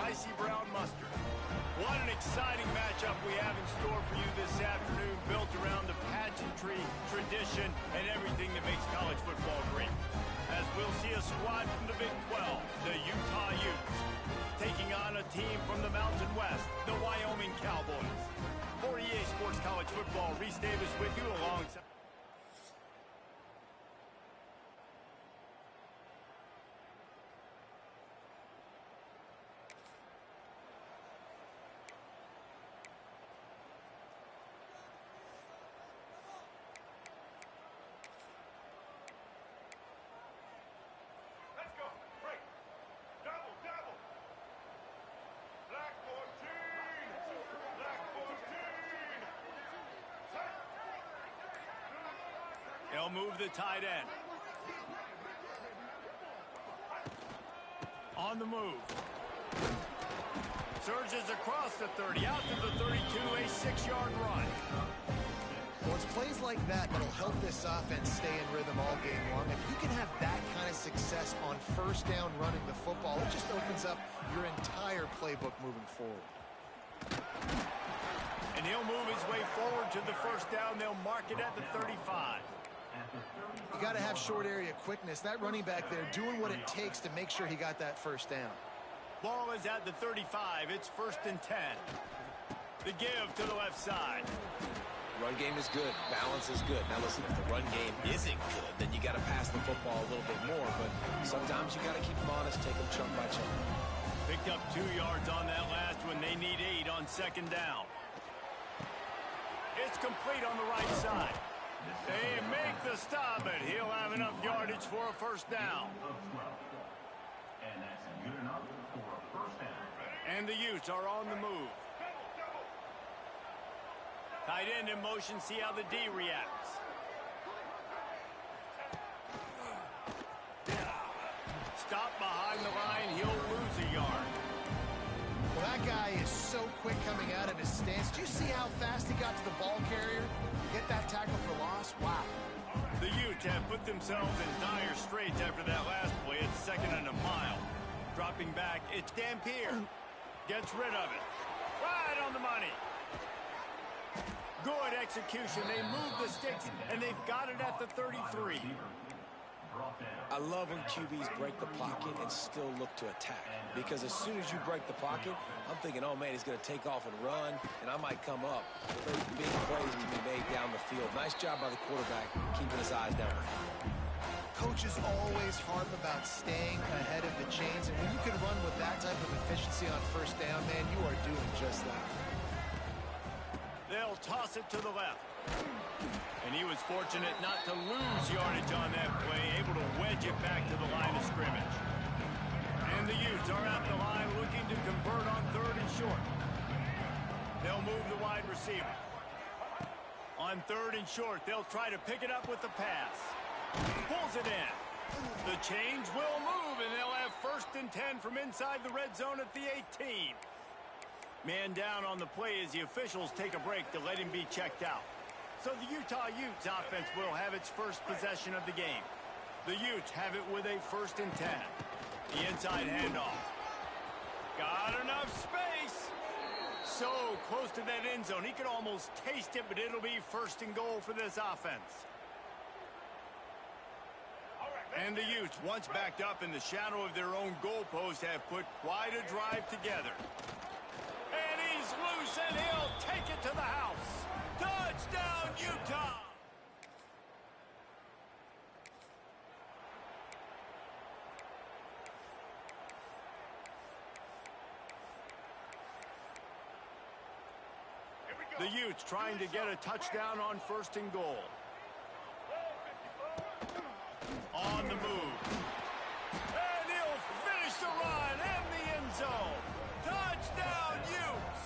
spicy brown mustard. What an exciting matchup we have in store for you this afternoon, built around the pageantry, tradition, and everything that makes college football great. As we'll see a squad from the Big 12, the Utah Utes, taking on a team from the Mountain West, the Wyoming Cowboys. For EA Sports College Football, Reese Davis with you alongside... They'll move the tight end. On the move. Surges across the 30, out to the 32, a 6-yard run. Well, it's plays like that that'll help this offense stay in rhythm all game long. If you can have that kind of success on first down running the football, it just opens up your entire playbook moving forward. And he'll move his way forward to the first down. They'll mark it at the 35. You got to have short area quickness. That running back there doing what it takes to make sure he got that first down. Ball is at the 35. It's 1st and 10. The give to the left side. Run game is good. Balance is good. Now listen, if the run game isn't good, then you got to pass the football a little bit more. But sometimes you got to keep them honest, take them chunk by chunk. Picked up 2 yards on that last one. They need 8 on 2nd down. It's complete on the right side. They make the stop, but he'll have enough yardage for a first down. And that's good enough for a first down. And the Utes are on the move. Tight end in motion, see how the D reacts. Stop behind the line, he'll lose a yard. Well, that guy is so quick coming out of his stance. Do you see how fast he got to the ball carrier? Get that tackle for loss? Wow. The Utes have put themselves in dire straits after that last play. It's 2nd and a mile. Dropping back, it's Dampier. Gets rid of it. Right on the money. Good execution. They move the sticks, and they've got it at the 33. I love when QBs break the pocket and still look to attack. Because as soon as you break the pocket, I'm thinking, oh, man, he's going to take off and run, and I might come up. Those big plays to be made down the field. Nice job by the quarterback keeping his eyes down the field. Coaches always harp about staying ahead of the chains, and when you can run with that type of efficiency on first down, man, you are doing just that. They'll toss it to the left. And he was fortunate not to lose yardage on that play, able to wedge it back to the line of scrimmage. And the Utes are at the line looking to convert on 3rd and short. They'll move the wide receiver. On 3rd and short, they'll try to pick it up with the pass. Pulls it in. The change will move, and they'll have 1st and 10 from inside the red zone at the 18. Man down on the play as the officials take a break to let him be checked out. So the Utah Utes offense will have its first possession of the game. The Utes have it with a 1st and 10. The inside handoff. Got enough space. So close to that end zone. He could almost taste it, but it'll be 1st and goal for this offense. And the Utes, once backed up in the shadow of their own goalpost, have put quite a drive together. And he's loose, and he'll take it to the house. Touchdown, Utah! The Utes trying to get a touchdown on 1st and goal. On the move. And he'll finish the run in the end zone. Touchdown, Utes!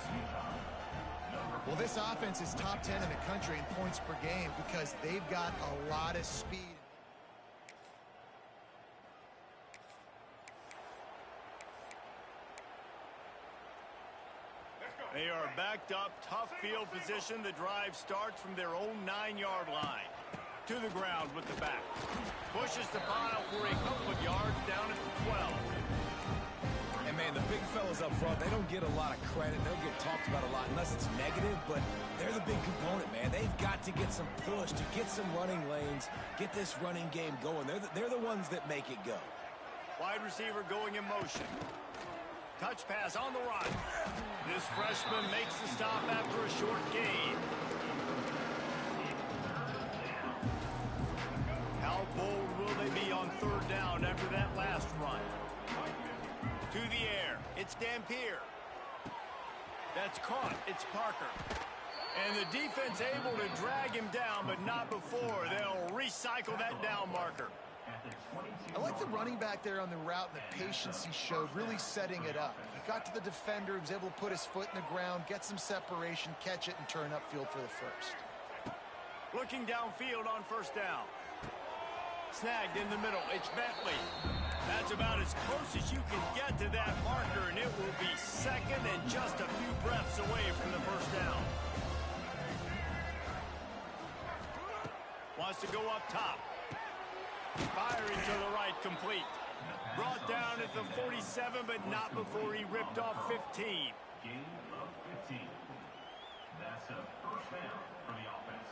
Well, this offense is top 10 in the country in points per game because they've got a lot of speed. They are backed up, tough field position. The drive starts from their own 9-yard line. To the ground with the back. Pushes the pile for a couple of yards down at the 12. And, man, the big fella's up front, they don't get a lot of credit. They'll get talked about a lot unless it's negative, but they're the big component, man. They've got to get some push, to get some running lanes, get this running game going. They're the ones that make it go. Wide receiver going in motion. Touch pass on the run. This freshman makes the stop after a short gain. How bold will they be on third down after that last run? To the air. It's Dampier. That's caught. It's Parker. And the defense able to drag him down, but not before. They'll recycle that down marker. I like the running back there on the route and the patience he showed, really setting it up. He got to the defender, he was able to put his foot in the ground, get some separation, catch it, and turn upfield for the first. Looking downfield on first down. Snagged in the middle. It's Bentley. That's about as close as you can get to that marker, and it will be second and just a few breaths away from the first down. Wants to go up top. Firing to the right, complete. Brought down at the 47, but not before he ripped off 15. Gain of 15. That's a first down for the offense.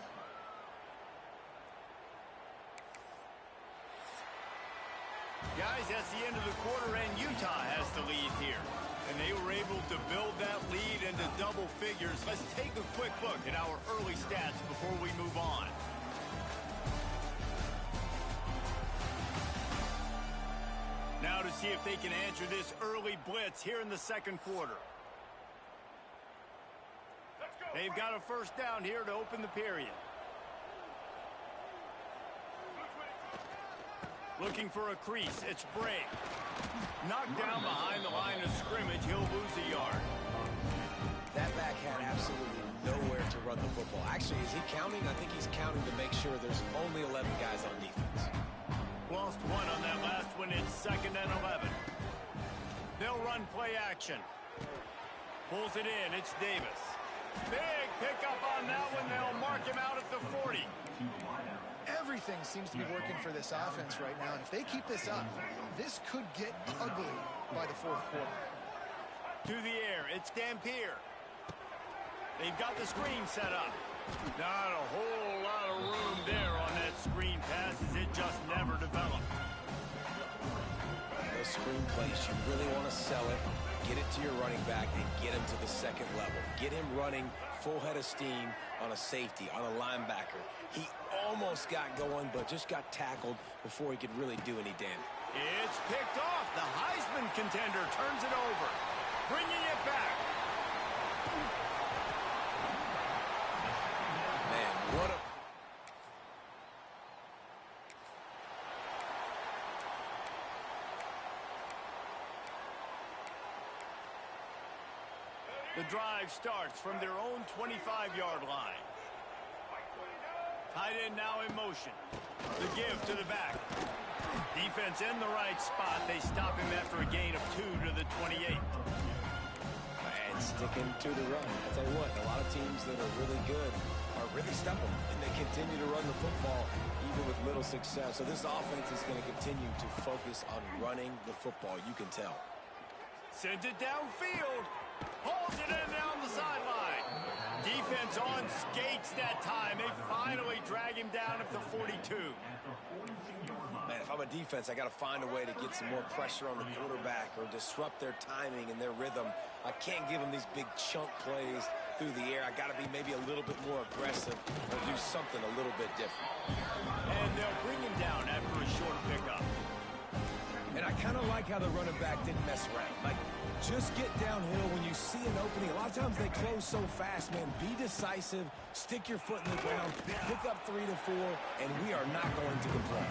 Guys, that's the end of the quarter, and Utah has the lead here. And they were able to build that lead into double figures. Let's take a quick look at our early stats before we move on. Now to see if they can answer this early blitz here in the second quarter. They've got a first down here to open the period. Looking for a crease. It's Bray. Knocked down behind the line of scrimmage. He'll lose a yard. That back had absolutely nowhere to run the football. Actually, is he counting? I think he's counting to make sure there's only 11 guys on defense. Lost one on that last one. It's second and 11. They'll run play action. Pulls it in. It's Davis. Big pickup on that one. They'll mark him out at the 40. Everything seems to be working for this offense right now, and if they keep this up, this could get ugly by the fourth quarter. To the air. It's Dampier. They've got the screen set up. Not a whole lot of room there on that screen pass as it just never developed. Those screen plays, you really want to sell it, get it to your running back, and get him to the second level. Get him running full head of steam on a safety, on a linebacker. He almost got going, but just got tackled before he could really do any damage. It's picked off. The Heisman contender turns it over, bringing it back. What a... The drive starts from their own 25-yard line. Tight end now in motion. The give to the back. Defense in the right spot. They stop him after a gain of 2 to the 28. And sticking to the run. I'll tell you what, a lot of teams that are really good are really stubborn, and they continue to run the football even with little success. So this offense is going to continue to focus on running the football. You can tell. Sends it downfield. Pulls it in down the sideline. Defense on skates that time. They finally drag him down at the 42. Man, if I'm a defense, I got to find a way to get some more pressure on the quarterback or disrupt their timing and their rhythm. I can't give them these big chunk plays through the air. I got to be maybe a little bit more aggressive or do something a little bit different. And they'll bring him down after a short pickup. And I kind of like how the running back didn't mess around. Like, just get downhill when you see an opening. A lot of times they close so fast, man. Be decisive, stick your foot in the ground, pick up 3 to 4, and we are not going to complain.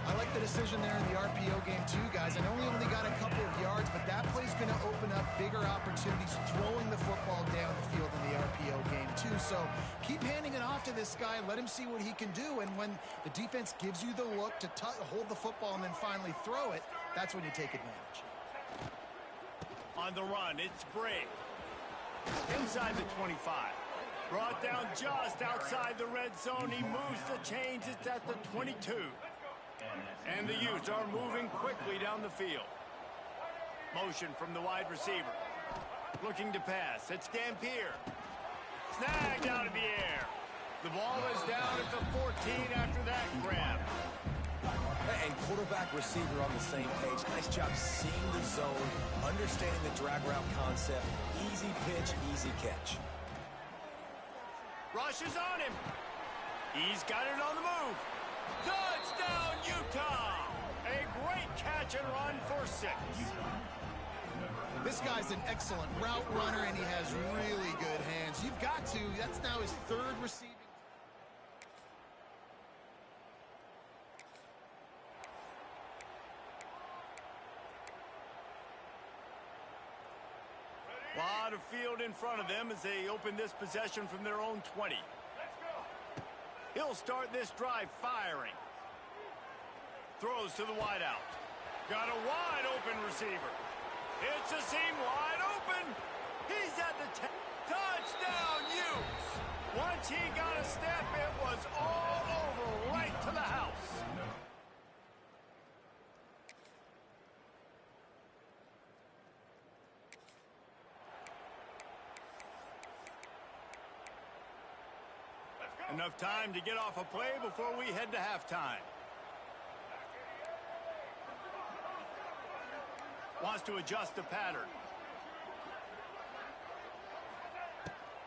I like the decision there in the RPO game too, guys. I know we only got a couple of yards, but that play's going to open up bigger opportunities throwing the football down the field in the RPO game too. So keep handing it off to this guy, let him see what he can do, and when the defense gives you the look to hold the football and then finally throw it, that's when you take advantage. On the run, it's Bray. Inside the 25. Brought down just outside the red zone. He moves the chains. It's at the 22. And the Utes are moving quickly down the field. Motion from the wide receiver. Looking to pass. It's Dampier. Snagged out of the air. The ball is down at the 14 after that grab. And quarterback receiver on the same page. Nice job seeing the zone, understanding the drag route concept. Easy pitch, easy catch. Rush is on him. He's got it on the move. Touchdown, Utah! A great catch and run for 6. This guy's an excellent route runner, and he has really good hands. You've got to. That's now his 3rd receiving. Lot of field in front of them as they open this possession from their own 20. He'll start this drive firing. Throws to the wideout. Got a wide open receiver. It's a seam wide open. He's at the touchdown, Utes. Once he got a step, it was all over right to the house. Enough time to get off a play before we head to halftime. Wants to adjust the pattern.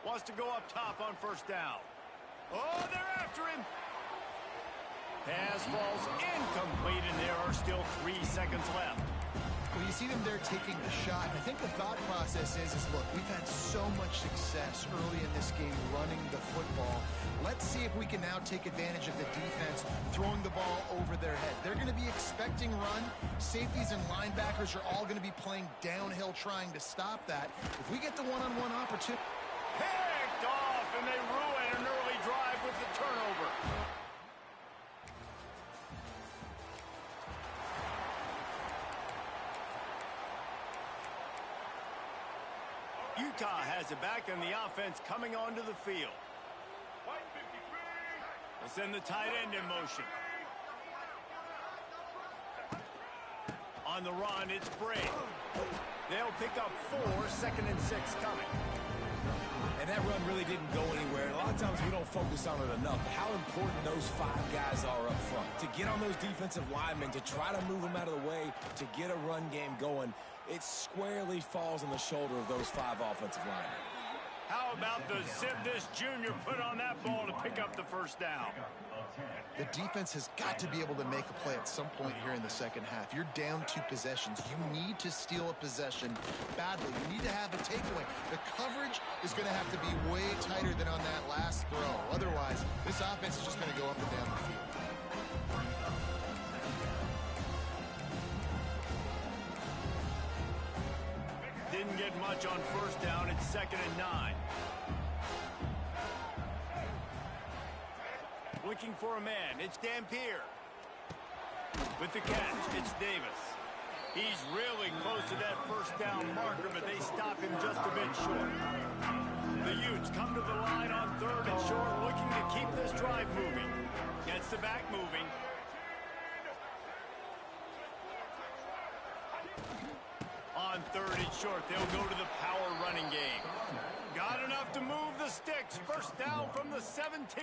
Wants to go up top on 1st down. Oh, they're after him. Pass falls incomplete, and there are still 3 seconds left. Well, you see them there taking the shot. I think the thought process is look, we've had so much success early in this game running the football. Let's see if we can now take advantage of the defense throwing the ball over their head. They're going to be expecting run. Safeties and linebackers are all going to be playing downhill trying to stop that. If we get the one-on-one opportunity... Picked off, and they ruin an early drive with the turnover. Utah has it back, and the offense coming onto the field. They'll send the tight end in motion. On the run, it's Bray. They'll pick up 4, 2nd and 6 coming. And that run really didn't go anywhere. And a lot of times we don't focus on it enough. How important those 5 guys are up front. To get on those defensive linemen, to try to move them out of the way, to get a run game going, it squarely falls on the shoulder of those 5 offensive linemen. How about the zip this junior put on that ball to pick up the 1st down? The defense has got to be able to make a play at some point here in the second half. You're down 2 possessions. You need to steal a possession badly. You need to have a takeaway. The coverage is going to have to be way tighter than on that last throw. Otherwise, this offense is just going to go up and down the field. Didn't get much on 1st down. It's 2nd and 9. Looking for a man. It's Dampier. With the catch, it's Davis. He's really close to that 1st down marker, but they stop him just a bit short. The Utes come to the line on 3rd and short, looking to keep this drive moving. Gets the back moving. On 3rd and short, they'll go to the power running game. Got enough to move the sticks. 1st down from the 17.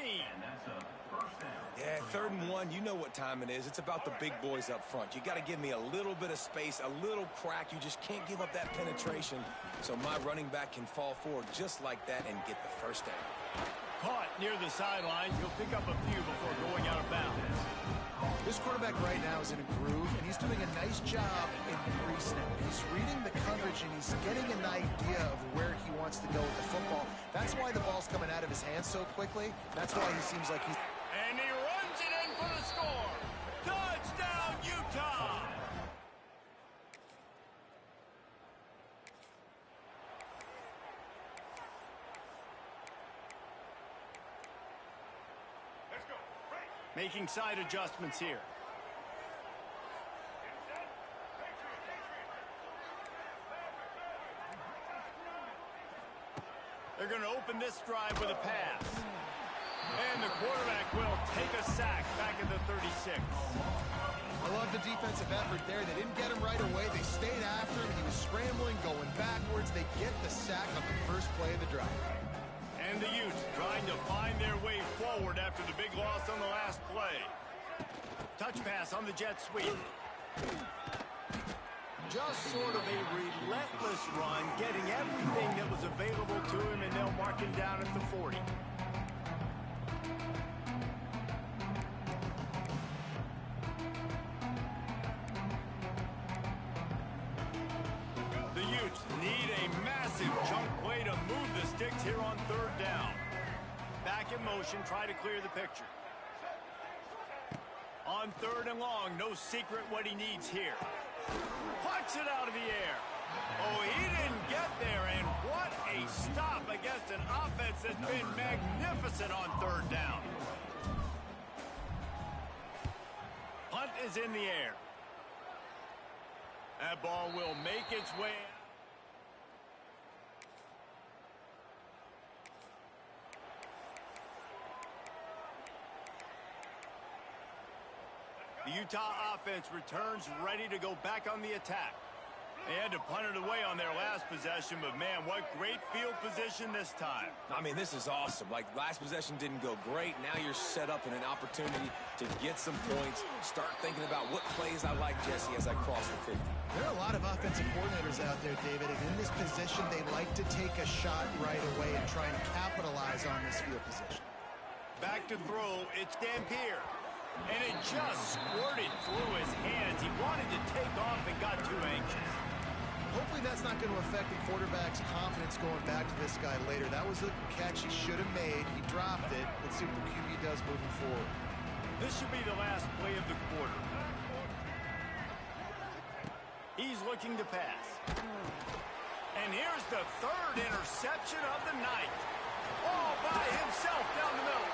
Yeah, 3rd and 1, you know what time it is. It's about the big boys up front. You got to give me a little bit of space, a little crack. You just can't give up that penetration. So my running back can fall forward just like that and get the 1st down. Caught near the sidelines. He'll pick up a few before going out of bounds. This quarterback right now is in a groove, and he's doing a nice job in the pre-snap. He's reading the coverage, and he's getting an idea of where he wants to go with the football. That's why the ball's coming out of his hands so quickly. That's why he seems like he's... And he runs it in for the score. Touchdown, Utah! Making side adjustments here. They're going to open this drive with a pass. And the quarterback will take a sack back at the 36. I love the defensive effort there. They didn't get him right away. They stayed after him. He was they get the sack on the first play of the drive. And the Utes trying to find their way forward after the big loss on the last play. Touch pass on the jet sweep. Just sort of a relentless run, getting everything that was available to him, and they'll mark him down at the 40. The Utes need a massive chunk play to move the sticks here on third down. Back in motion, try to clear the picture. On third and long, no secret what he needs here. Puts it out of the air. Oh, he didn't get there, and what a stop against an offense that's been magnificent on third down. Punt is in the air. That ball will make its way. The Utah offense returns ready to go back on the attack. They had to punt it away on their last possession, but man, what great field position this time. I mean, this is awesome. Like, last possession didn't go great. Now you're set up in an opportunity to get some points. Start thinking about what plays I like, Jesse, as I cross the 50. There are a lot of offensive coordinators out there, David, and in this position, they like to take a shot right away and try and capitalize on this field position. Back to throw, it's Dampier. And it just squirted through his hands. He wanted to take off and got too anxious. Hopefully that's not going to affect the quarterback's confidence going back to this guy later. That was a catch he should have made. He dropped it. Let's see what the QB does moving forward. This should be the last play of the quarter. He's looking to pass. And here's the third interception of the night. All by himself down the middle.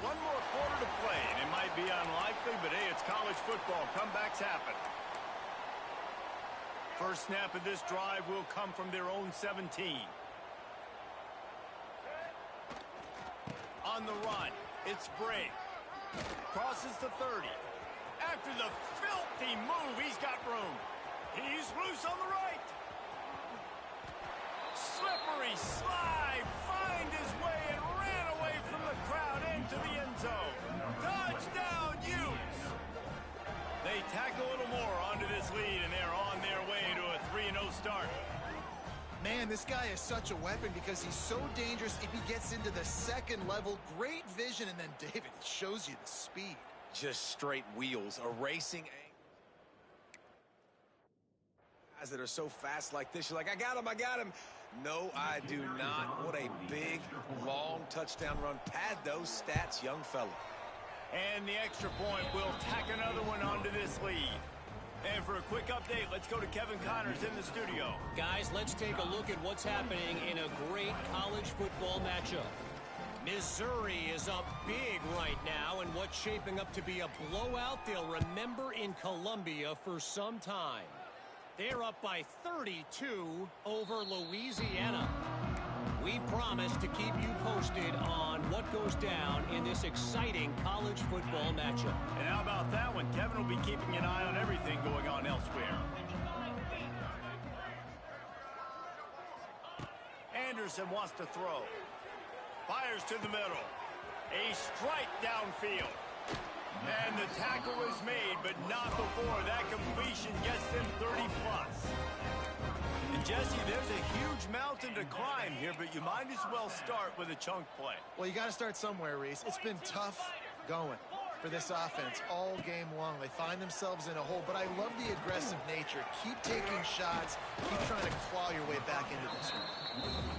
One more quarter to play, and it might be unlikely, but hey, it's college football. Comebacks happen. First snap of this drive will come from their own 17. On the run, it's Bray. Crosses the 30. After the filthy move, he's got room. He's loose on the right. Slippery slide, find his way and ran away from the crowd into the end zone. Touchdown, Utes! They tack a little more onto this lead, and they're on their way to a 3-0 start. Man, this guy is such a weapon because he's so dangerous if he gets into the second level. Great vision, and then David shows you the speed. Just straight wheels, a racing guys that are so fast like this. You're like, I got him. No, I do not. What a big, long touchdown run. Pad those stats, young fella. And the extra point will tack another one onto this lead. And for a quick update, let's go to Kevin Connors in the studio. Guys, let's take a look at what's happening in a great college football matchup. Missouri is up big right now in what's shaping up to be a blowout they'll remember in Columbia for some time. They're up by 32 over Louisiana. We promise to keep you posted on what goes down in this exciting college football matchup. And how about that one? Kevin will be keeping an eye on everything going on elsewhere. Anderson wants to throw. Fires to the middle. A strike downfield. And the tackle is made, but not before that completion gets them 30+. And Jesse, there's a huge mountain to climb here, but you might as well start with a chunk play. Well, you got to start somewhere, Reese. It's been tough going for this offense all game long. They find themselves in a hole, but I love the aggressive nature. Keep taking shots. Keep trying to claw your way back into this one.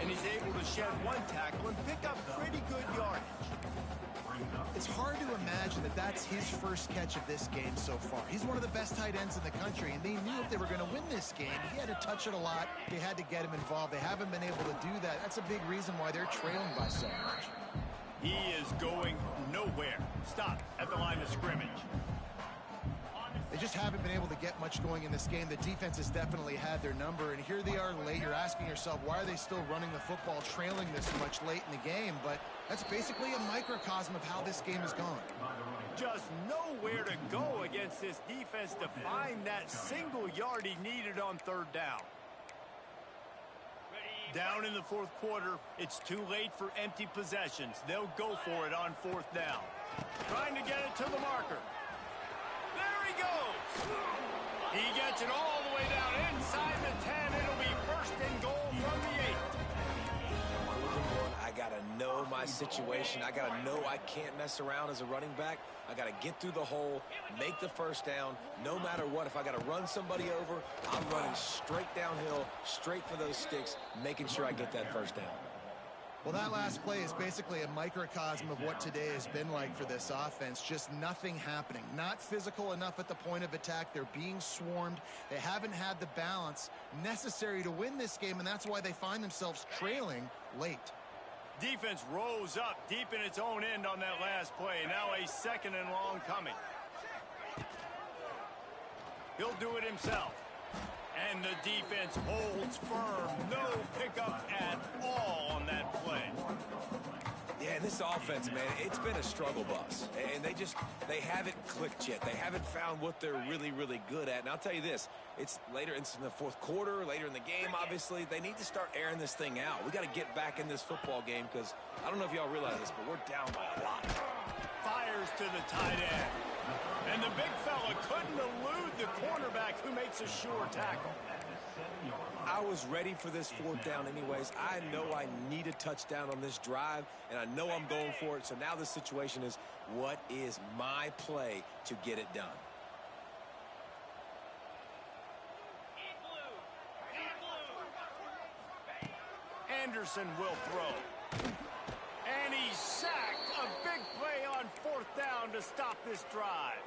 And he's able to shed one tackle and pick up pretty good yardage. It's hard to imagine that that's his first catch of this game so far. He's one of the best tight ends in the country, and they knew if they were going to win this game, he had to touch it a lot. They had to get him involved. They haven't been able to do that. That's a big reason why they're trailing by so much. He is going nowhere. Stop at the line of scrimmage. They just haven't been able to get much going in this game. The defense has definitely had their number, and here they are late. You're asking yourself, why are they still running the football, trailing this much late in the game? But that's basically a microcosm of how this game has gone. Just no nowhere to go against this defense to find that single yard he needed on third down. Down in the fourth quarter, it's too late for empty possessions. They'll go for it on fourth down. Trying to get it to the marker. There he goes. He gets it all the way down inside the 10. It'll be first and goal from the 8. I got to know my situation. I got to know I can't mess around as a running back. I got to get through the hole, make the first down. No matter what, if I got to run somebody over, I'm running straight downhill, straight for those sticks, making sure I get that first down. Well, that last play is basically a microcosm of what today has been like for this offense. Just nothing happening. Not physical enough at the point of attack. They're being swarmed. They haven't had the balance necessary to win this game, and that's why they find themselves trailing late. Defense rose up deep in its own end on that last play. Now a second and long coming. He'll do it himself. And the defense holds firm. No pickup at all on that play. Yeah, this offense, man, it's been a struggle bus. And they haven't clicked yet. They haven't found what they're really, really good at. And I'll tell you this, it's later in the fourth quarter, later in the game, obviously. They need to start airing this thing out. We got to get back in this football game because I don't know if y'all realize this, but we're down by a lot. Fires to the tight end. And the big fella couldn't elude the cornerback who makes a sure tackle. I was ready for this fourth down anyways. I know I need a touchdown on this drive, and I know I'm going for it. So now the situation is, what is my play to get it done? Anderson will throw. And he's sacked. A big play on fourth down to stop this drive.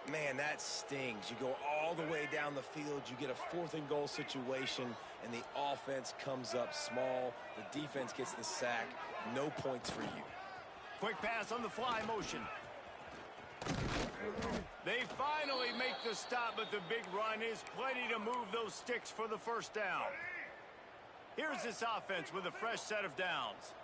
Man, that stings. You go all the way down the field, you get a fourth and goal situation, and the offense comes up small. The defense gets the sack. No points for you. Quick pass on the fly motion. They finally make the stop, but the big run is plenty to move those sticks for the first down. Here's this offense with a fresh set of downs.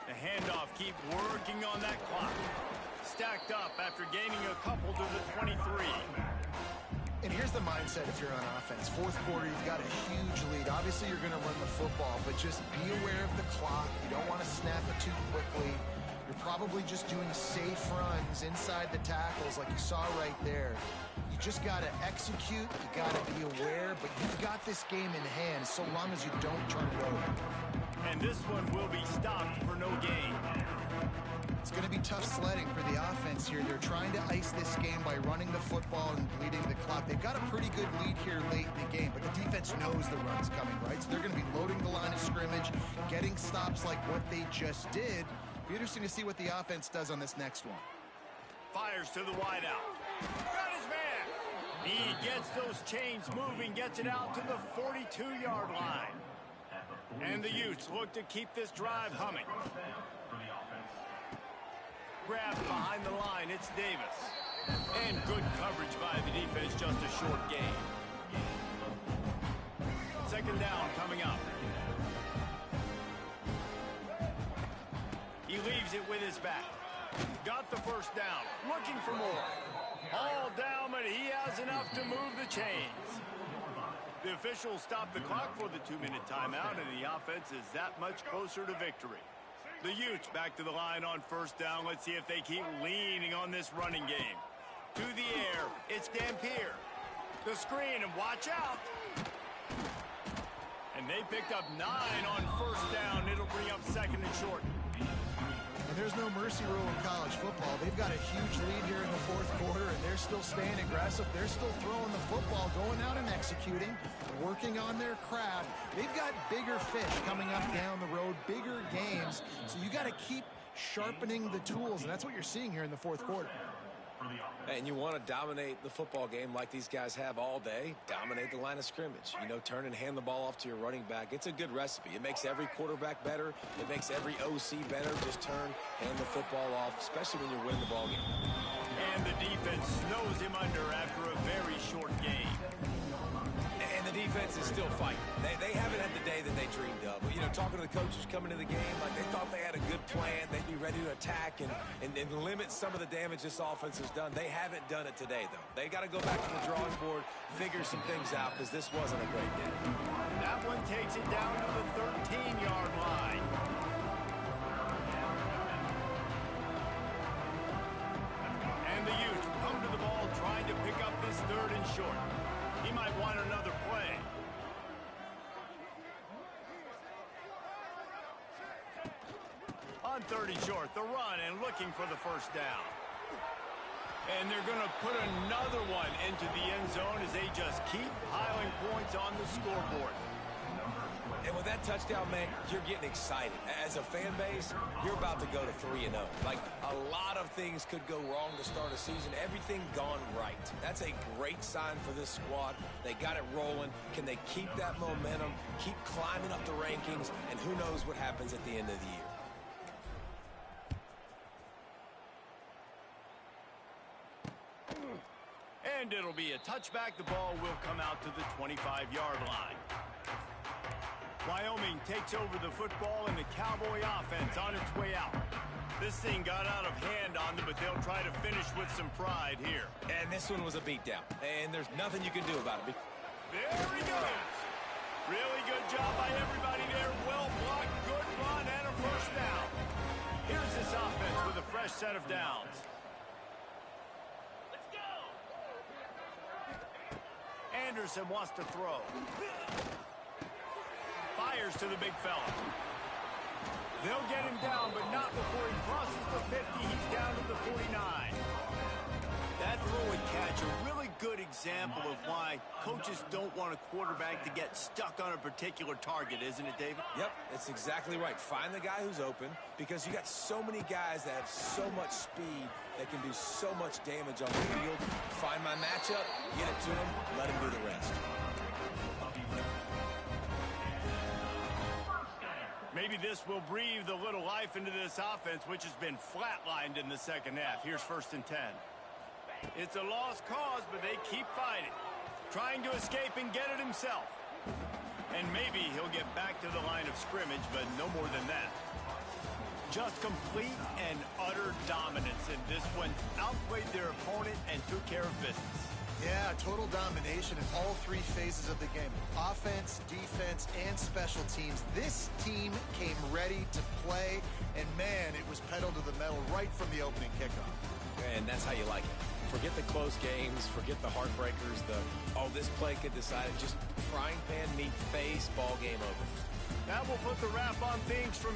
The handoff, keep working on that clock. Stacked up after gaining a couple to the 23. And here's the mindset if you're on offense. Fourth quarter, you've got a huge lead. Obviously, you're going to run the football, but just be aware of the clock. You don't want to snap it too quickly. You're probably just doing safe runs inside the tackles like you saw right there. You just got to execute. You got to be aware, but you've got this game in hand so long as you don't turn it over. And this one will be stopped for no gain. It's going to be tough sledding for the offense here. They're trying to ice this game by running the football and bleeding the clock. They've got a pretty good lead here late in the game, but the defense knows the run's coming, right? So they're going to be loading the line of scrimmage, getting stops like what they just did. Be interesting to see what the offense does on this next one. Fires to the wideout. Got his man. He gets those chains moving, gets it out to the 42-yard line. And the Utes look to keep this drive humming. Grabbed behind the line, it's Davis. And good coverage by the defense, just a short gain. Second down coming up. He leaves it with his back. Got the first down, looking for more. All down, but he has enough to move the chains. The officials stop the clock for the 2-minute timeout, and the offense is that much closer to victory. The Utes back to the line on first down. Let's see if they keep leaning on this running game. To the air, it's Dampier. The screen, and watch out. And they picked up 9 on first down. It'll bring up second and short. And there's no mercy rule in college football. They've got a huge lead here in the fourth quarter, and they're still staying aggressive. They're still throwing the football, going out and executing, working on their craft. They've got bigger fish coming up down the road, bigger games. So you got to keep sharpening the tools, and that's what you're seeing here in the fourth quarter. And you want to dominate the football game like these guys have all day. Dominate the line of scrimmage. You know, turn and hand the ball off to your running back. It's a good recipe. It makes every quarterback better. It makes every OC better. Just turn, hand the football off, especially when you're winning the ball game. And the defense snows him under after a very short game. And the defense is still fighting. They haven't had the day that they dreamed of. You know, talking to the coaches coming to the game, like they thought they had a good plan. They'd be ready to attack and limit some of the damage this offense has done. They haven't done it today, though. They got to go back to the drawing board, figure some things out, because this wasn't a great day. That one takes it down to the 13-yard line. And the Utes come to the ball trying to pick up this 3rd and short. He might want another play. On 3rd and short, the run and looking for the first down. And they're going to put another one into the end zone as they just keep piling points on the scoreboard. And with that touchdown, man, you're getting excited. As a fan base, you're about to go to 3-0. Like, a lot of things could go wrong to start a season. Everything gone right. That's a great sign for this squad. They got it rolling. Can they keep that momentum, keep climbing up the rankings, and who knows what happens at the end of the year. And it'll be a touchback. The ball will come out to the 25-yard line. Wyoming takes over the football, and the Cowboy offense on its way out. This thing got out of hand on them, but they'll try to finish with some pride here. And this one was a beatdown, and there's nothing you can do about it. There he goes. Really good job by everybody there. Well blocked, good run, and a first down. Here's this offense with a fresh set of downs. Let's go. Anderson wants to throw. Fires to the big fella. They'll get him down, but not before he crosses the 50. He's down to the 49. That throw and catch, a really good example of why coaches don't want a quarterback to get stuck on a particular target, isn't it, David? Yep, that's exactly right. Find the guy who's open, because you got so many guys that have so much speed that can do so much damage on the field. Find my matchup, get it to him, let him do the rest. Maybe this will breathe a little life into this offense, which has been flatlined in the second half. Here's 1st and 10. It's a lost cause, but they keep fighting. Trying to escape and get it himself. And maybe he'll get back to the line of scrimmage, but no more than that. Just complete and utter dominance in this one. Outplayed their opponent and took care of business. Yeah, total domination in all 3 phases of the game. Offense, defense, and special teams. This team came ready to play, and man, it was pedal to the metal right from the opening kickoff. And that's how you like it. Forget the close games, forget the heartbreakers, this play could decide it. Just frying pan meet face, ball game over. That will put the wrap on things from